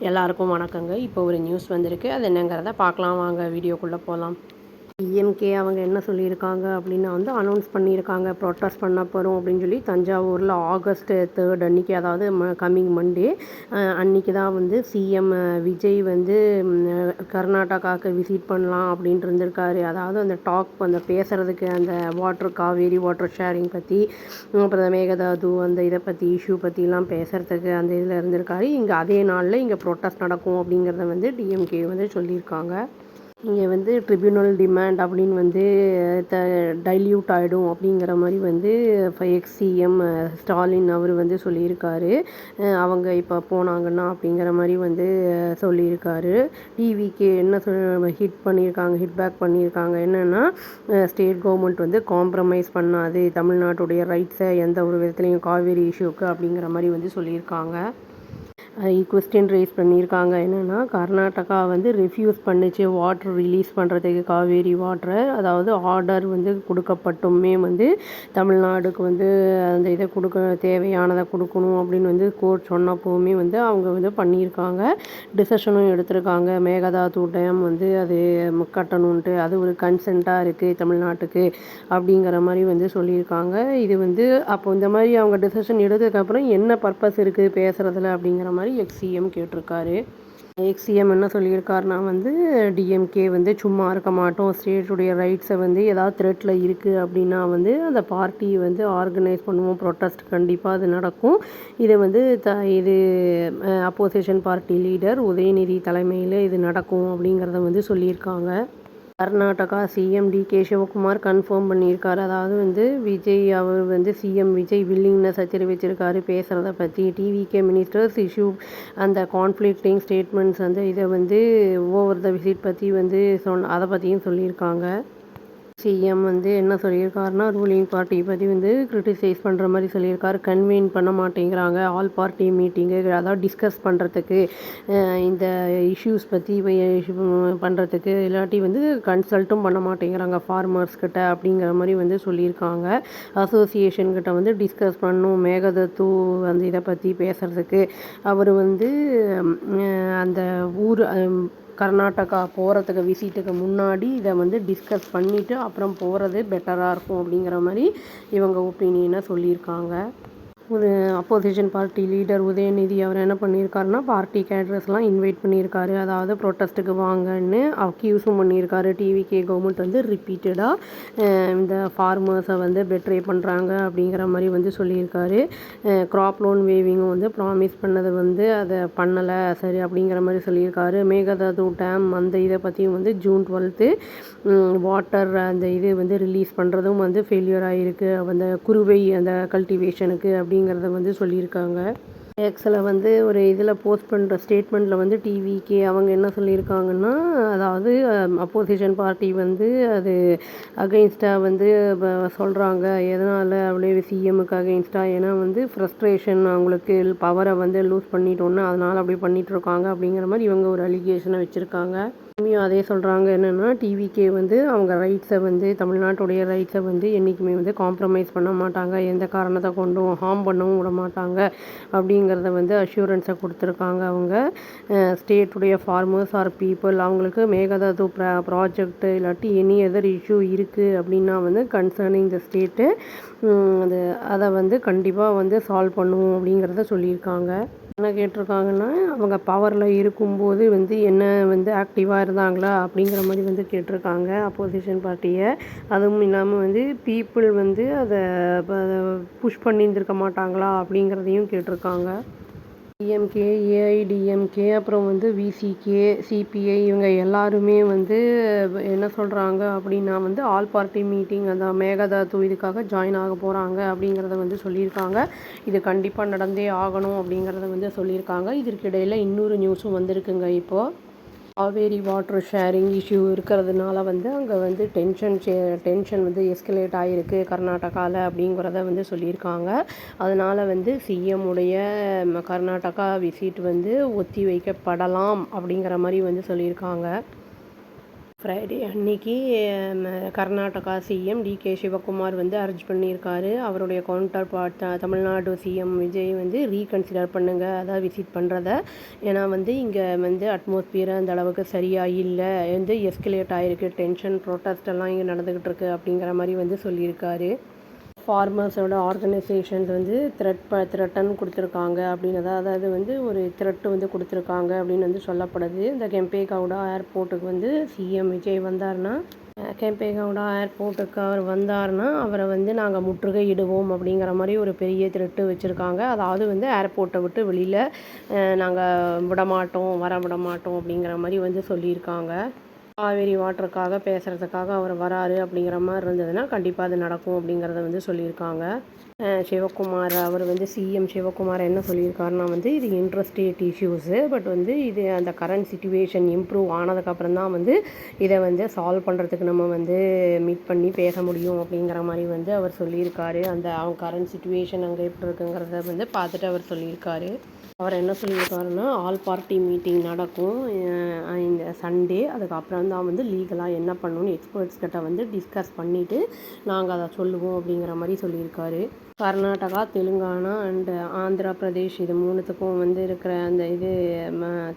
எல்லாருக்கும் வணக்கங்க. இப்போ ஒரு நியூஸ் வந்திருக்கு. அது என்னங்கிறத பார்க்கலாம் வாங்க வீடியோக்குள்ளே போகலாம். டிஎம்கே அவங்க என்ன சொல்லியிருக்காங்க அப்படின்னா அனௌன்ஸ் பண்ணியிருக்காங்க ப்ரொட்டஸ்ட் பண்ண போகிறோம் அப்படின்னு சொல்லி தஞ்சாவூரில் ஆகஸ்ட் 3 அன்றைக்கி, அதாவது கம்மிங் மண்டே அன்றைக்கி தான் சிஎம் விஜய் கர்நாடகாவுக்கு விசிட் பண்ணலாம் அப்படின்ட்டு இருந்திருக்காரு. அதாவது அந்த பேசுகிறதுக்கு அந்த காவேரி வாட்டர் ஷேரிங் பற்றி, அப்புறம் மேகதாது இதை பற்றி இஷ்யூ பற்றிலாம் பேசுகிறதுக்கு அந்த இதில் இருந்திருக்காரு. இங்கே அதே நாளில் இங்கே ப்ரொட்டஸ்ட் நடக்கும் அப்படிங்கிறத டிஎம்கே சொல்லியிருக்காங்க. இங்கே ட்ரிபியூனல் டிமாண்ட் அப்படின்னு டைல்யூட் ஆகிடும் அப்படிங்கிற மாதிரி எக்ஸ்-சிஎம் ஸ்டாலின் அவர் சொல்லியிருக்காரு. அவங்க இப்போ போனாங்கன்னா அப்படிங்கிற மாதிரி சொல்லியிருக்காரு. டிவிக்கு என்ன ஹிட் பேக் பண்ணியிருக்காங்க என்னென்னா, ஸ்டேட் கவர்மெண்ட் காம்ப்ரமைஸ் பண்ணாது தமிழ்நாட்டுடைய ரைட்ஸை எந்த ஒரு விதத்துலையும் காவேரி இஷ்யூக்கு அப்படிங்கிற மாதிரி சொல்லியிருக்காங்க. கொஸ்டின் ரைஸ் பண்ணியிருக்காங்க. என்னென்னா, கர்நாடகா ரெஃப்யூஸ் பண்ணிச்சு வாட்டர் ரிலீஸ் பண்ணுறதுக்கு காவேரி வாட்டரை. அதாவது ஆர்டர் கொடுக்கப்பட்டுமே தமிழ்நாடுக்கு அந்த இதை தேவையானதை கொடுக்கணும் அப்படின்னு கோர்ட் சொன்னப்போவுமே அவங்க பண்ணியிருக்காங்க. டிசிஷனும் எடுத்திருக்காங்க. மேகதாது டேம் அது கட்டணுன்ட்டு அது ஒரு கன்சென்ட்டாக இருக்குது தமிழ்நாட்டுக்கு அப்படிங்கிற மாதிரி சொல்லியிருக்காங்க. இது அப்போ இந்த மாதிரி அவங்க டிசிஷன் எடுத்ததுக்கப்புறம் என்ன பர்பஸ் இருக்குது பேசுகிறதுல அப்படிங்கிற மாதிரி எக்ஸ்-சிஎம் கேட்டிருக்காரு. எக்ஸ்-சிஎம் என்ன சொல்லியிருக்காருனா, டிஎம்கே சும்மா இருக்க மாட்டோம், ஸ்டேட்டுடைய ரைட்ஸை ஏதாவது த்ரெட்டில் இருக்குது அப்படின்னா அந்த பார்ட்டி ஆர்கனைஸ் பண்ணுவோம், ப்ரொட்டஸ்ட் கண்டிப்பாக அது நடக்கும். இதை இது அப்போசிஷன் பார்ட்டி லீடர் உதயநிதி தலைமையில் இது நடக்கும் அப்படிங்கிறத சொல்லியிருக்காங்க. கர்நாடகா சிஎம் டிகே சிவகுமார் கன்ஃபார்ம் பண்ணியிருக்காரு. அதாவது விஜய் அவர் சிஎம் விஜய் வில்லிங்னஸை தெரிவிச்சிருக்காரு பேசுகிறத பற்றி. டிவிகே மினிஸ்டர்ஸ் இஷ்யூ அந்த கான்ஃப்ளிக்டிங் ஸ்டேட்மெண்ட்ஸ் இதை ஓவர் த விசிட் பற்றி அதை பற்றியும் சொல்லியிருக்காங்க. சிஎம் என்ன சொல்லியிருக்காருன்னா, ரூலிங் பார்ட்டி பற்றி கிரிட்டிசைஸ் பண்ணுற மாதிரி சொல்லியிருக்காரு. கன்வீன் பண்ண மாட்டேங்கிறாங்க ஆல் பார்ட்டி மீட்டிங்கு, அதாவது டிஸ்கஸ் பண்ணுறதுக்கு இந்த இஷ்யூஸ் பற்றி பண்ணுறதுக்கு, இல்லாட்டி கன்சல்ட்டும் பண்ண மாட்டேங்கிறாங்க ஃபார்மர்ஸ்கிட்ட அப்படிங்கிற மாதிரி சொல்லியிருக்காங்க. அசோசியேஷன்கிட்ட டிஸ்கஸ் பண்ணணும் மேகதாது அந்த இதை பற்றி பேசுகிறதுக்கு. அவர் அந்த ஊர் கர்நாடகா போகிறதுக்கு விசிட்டுக்கு முன்னாடி இதை டிஸ்கஸ் பண்ணிவிட்டு அப்புறம் போகிறது பெட்டராக இருக்கும் அப்படிங்கிற மாதிரி இவங்க ஒப்பீனியனை சொல்லியிருக்காங்க. ஒரு அப்போசிஷன் பார்ட்டி லீடர் உதயநிதி அவர் என்ன பண்ணியிருக்காருன்னா, பார்ட்டி கேடர்ஸ்லாம் இன்வைட் பண்ணியிருக்காரு. அதாவது ப்ரொட்டஸ்ட்டுக்கு வாங்கன்னு அக்யூஸும் பண்ணியிருக்காரு. டிவிகே கவர்மெண்ட் ரிப்பீட்டடாக இந்த ஃபார்மர்ஸை பெட்ரே பண்ணுறாங்க அப்படிங்கிற மாதிரி சொல்லியிருக்காரு. க்ராப் லோன் வேவிங்கும் ப்ராமிஸ் பண்ணது அதை பண்ணலை சரி அப்படிங்கிற மாதிரி சொல்லியிருக்காரு. மேகதாது டேம் அந்த இதை பற்றியும் ஜூன் 12 வாட்டர் அந்த இது ரிலீஸ் பண்ணுறதும் ஃபெயிலியர் ஆகிருக்கு அந்த குறுவை அந்த கல்டிவேஷனுக்கு அப்படிங்கிறத சொல்லியிருக்காங்க. எக்ஸில் ஒரு இதில் போஸ்ட் பண்ணுற ஸ்டேட்மெண்ட்டில் டிவிக்கு அவங்க என்ன சொல்லியிருக்காங்கன்னா, அதாவது அப்போசிஷன் பார்ட்டி அது அகெயின்ஸ்டாக சொல்கிறாங்க. எதனால் அப்படியே சிஎம்முக்கு அகெயின்ஸ்டாக, ஏன்னா ஃப்ரஸ்ட்ரேஷன் அவங்களுக்கு பவரை லூஸ் பண்ணிட்டோன்னு அதனால் அப்படி பண்ணிகிட்ருக்காங்க அப்படிங்கிற மாதிரி இவங்க ஒரு அலிகேஷனை வச்சுருக்காங்க. அதே சொல்கிறாங்க என்னென்னா, டிவிகே அவங்க ரைட்ஸை தமிழ்நாட்டுடைய ரைட்ஸை என்றைக்குமே காம்ப்ரமைஸ் பண்ண மாட்டாங்க, எந்த காரணத்தை கொண்டும் ஹார்ம் பண்ணவும் விட மாட்டாங்க அப்படிங்கிறத அஷ்யூரன்ஸை கொடுத்துருக்காங்க. அவங்க ஸ்டேட்டுடைய ஃபார்மர்ஸ் ஆர் பீப்புள் அவங்களுக்கு மேகதாது ப்ராஜெக்ட் இல்லாட்டி எனி அதர் இஷ்யூ இருக்குது அப்படின்னா கன்சர்னிங் த ஸ்டேட்டு அதை கண்டிப்பாக சால்வ் பண்ணுவோம் அப்படிங்கிறத சொல்லியிருக்காங்க. என்ன கேட்டிருக்காங்கன்னா, அவங்க பவரில் இருக்கும்போது என்ன ஆக்டிவாக இருந்தாங்களா அப்படிங்கிற மாதிரி கேட்டிருக்காங்க அப்போசிஷன் பார்ட்டியை. அதுவும் இல்லாமல் பீப்புள் அதை புஷ் பண்ணியிருந்திருக்க மாட்டாங்களா அப்படிங்கிறதையும் கேட்டிருக்காங்க. டிஎம்கே, ஏஐடிஎம்கே, அப்புறம் விசிகே, சிபிஐ இவங்க எல்லாருமே என்ன சொல்கிறாங்க அப்படின்னா ஆல் பார்ட்டி மீட்டிங் அந்த மேகதாது இதுக்காக ஜாயின் ஆக போகிறாங்க அப்படிங்கிறத சொல்லியிருக்காங்க. இது கண்டிப்பாக நடந்தே ஆகணும் அப்படிங்கிறத சொல்லியிருக்காங்க. இதற்கிடையில் இன்னொரு நியூஸும் வந்திருக்குங்க. இப்போது காவேரி வாட்டர் ஷேரிங் இஷ்யூ இருக்கிறதுனால அங்கே டென்ஷன் எஸ்கலேட் ஆகிருக்கு கர்நாடகாவில் அப்படிங்கிறத சொல்லியிருக்காங்க. அதனால் சிஎம் உடைய கர்நாடகா விசிட் ஒத்தி வைக்கப்படலாம் அப்படிங்கிற மாதிரி சொல்லியிருக்காங்க. ஃப்ரைடே அன்னைக்கு கர்நாடகா சிஎம் டிகே சிவகுமார் வந்து அரெஸ்ட் பண்ணியிருக்காரு. அவருடைய counterpart Tamil Nadu CM Vijay வந்து ரீகன்சிடர் பண்ணுங்கள், அதாவது விசிட் பண்ணுறத. ஏன்னா வந்து இங்கே வந்து அட்மாஸ்பியர் அந்த அளவுக்கு சரியாக இல்லை, வந்து எஸ்கலேட் ஆகிருக்கு, டென்ஷன் ப்ரொட்டஸ்ட் எல்லாம் இங்கே நடந்துக்கிட்டு இருக்கு அப்படிங்கிற மாதிரி வந்து சொல்லியிருக்காரு. ஃபார்மர்ஸோட ஆர்கனைசேஷன்ஸ் வந்து த்ரெட்டன் கொடுத்துருக்காங்க அப்படின்னு, அதாவது வந்து ஒரு த்ரெட்டு வந்து கொடுத்துருக்காங்க அப்படின்னு வந்து சொல்லப்படுது. இந்த கெம்பேகவுடா ஏர்போர்ட்டுக்கு வந்து சிஎம் விஜய் வந்தார்னா, கெம்பேகவுடா ஏர்போர்ட்டுக்கு அவர் வந்தார்னா அவரை வந்து நாங்கள் முற்றுகையிடுவோம் அப்படிங்கிற மாதிரி ஒரு பெரிய த்ரெட்டு வச்சுருக்காங்க. அதாவது வந்து ஏர்போர்ட்டை விட்டு வெளியில் நாங்கள் வர விடமாட்டோம் அப்படிங்கிற மாதிரி வந்து சொல்லியிருக்காங்க. காவேரி வாட்டருக்காக பேசுகிறதுக்காக அவர் வராரு அப்படிங்கிற மாதிரி இருந்ததுன்னா கண்டிப்பாக அது நடக்கும் அப்படிங்கிறத வந்து சொல்லியிருக்காங்க. சிவகுமார் அவர் வந்து சிஎம் சிவகுமார் என்ன சொல்லியிருக்காருன்னா வந்து இது இன்ட்ரஸ்டேட் இஷ்யூஸு, பட் வந்து இது அந்த கரண்ட் சிச்சுவேஷன் இம்ப்ரூவ் ஆனதுக்கப்புறம் தான் வந்து இதை வந்து சால்வ் பண்ணுறதுக்கு நம்ம வந்து மீட் பண்ணி பேச முடியும் அப்படிங்கிற மாதிரி வந்து அவர் சொல்லியிருக்காரு. அந்த அவங்க கரண்ட் சிச்சுவேஷன் அங்கே எப்படி இருக்குங்கிறத வந்து பார்த்துட்டு அவர் சொல்லியிருக்காரு. அவர் என்ன சொல்லியிருக்காருன்னா ஆல் பார்ட்டி மீட்டிங் நடக்கும் இந்த சண்டே. அதுக்கப்புறம் தான் வந்து லீகலாக என்ன பண்ணணும்னு எக்ஸ்பர்ட்ஸ் கிட்ட வந்து டிஸ்கஸ் பண்ணிவிட்டு நாங்கள் அதை சொல்லுவோம் அப்படிங்கிற மாதிரி சொல்லியிருக்காரு. கர்நாடகா, தெலுங்கானா அண்டு ஆந்திரா பிரதேஷ் இது மூணுத்துக்கும் வந்து இருக்கிற அந்த இது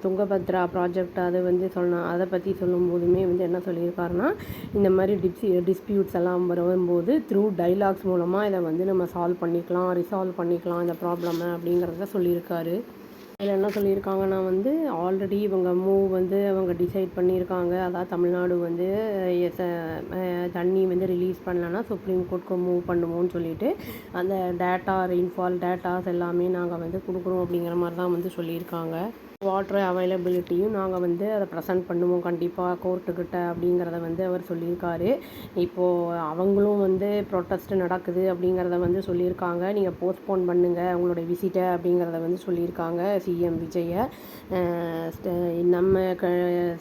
துங்கபத்ரா ப்ராஜெக்ட் அது வந்து அதை பற்றி சொல்லும்போதுமே வந்து என்ன சொல்லியிருக்காருன்னா இந்த மாதிரி டிஸ்பியூட்ஸ் எல்லாம் வரும்போது த்ரூ டைலாக்ஸ் மூலமாக இதை வந்து நம்ம ரிசால்வ் பண்ணிக்கலாம் இந்த ப்ராப்ளமை அப்படிங்கிறத சொல்லியிருக்காரு. அதில் என்ன சொல்லியிருக்காங்கன்னா வந்து ஆல்ரெடி இவங்க அவங்க டிசைட் பண்ணியிருக்காங்க. அதாவது தமிழ்நாடு வந்து தண்ணி வந்து ரிலீஸ் பண்ணலன்னா சுப்ரீம் கோர்ட்க்கு மூவ் பண்ணுவோம்னு சொல்லிட்டு அந்த ரெயின்ஃபால் டேட்டாஸ் எல்லாமே நாங்கள் வந்து கொடுக்குறோம் அப்படிங்கிற மாதிரி தான் வந்து சொல்லியிருக்காங்க. வாட்டர் அவைலபிலிட்டியும் நாங்கள் வந்து அதை ப்ரெசென்ட் பண்ணுவோம் கண்டிப்பாக கோர்ட்டுக்கிட்ட அப்படிங்கிறத வந்து அவர் சொல்லியிருக்காரு. இப்போது அவங்களும் வந்து ப்ரொட்டஸ்ட் நடக்குது அப்படிங்கிறத வந்து சொல்லியிருக்காங்க. நீங்கள் போஸ்ட்போன் பண்ணுங்கள் உங்களுடைய விசிட்டை அப்படிங்கிறத வந்து சொல்லியிருக்காங்க சிஎம் விஜயை. நம்ம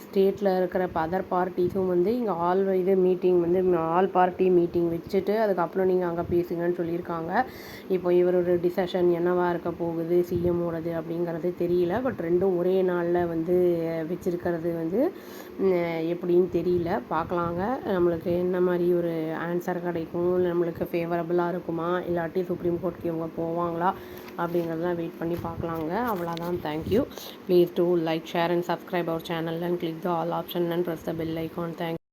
ஸ்டேட்டில் இருக்கிற அதர் பார்ட்டிஸும் வந்து இங்கே ஆல் பார்ட்டி மீட்டிங் வச்சுட்டு அதுக்கப்புறம் நீங்கள் அங்கே பேசுங்கன்னு சொல்லியிருக்காங்க. இப்போ இவரோட டிசிஷன் என்னவாக இருக்க போகுது சிஎம்மோடது அப்படிங்கிறது தெரியல. பட் ரெண்டும் ஒரே நாளில் வந்து வச்சுருக்கிறது வந்து எப்படின்னு தெரியல, பார்க்கலாங்க. நம்மளுக்கு என்ன மாதிரி ஒரு ஆன்சர் கிடைக்கும், நம்மளுக்கு ஃபேவரபுளாக இருக்குமா, இல்லாட்டி சுப்ரீம் கோர்ட்டுக்கு இவங்க போவாங்களா அப்படிங்கிறதெல்லாம் வெயிட் பண்ணி பார்க்கலாங்க. அவ்வளோதான். Thank you. Please do like, share and subscribe our channel and click the all option and press the bell icon. Thank you.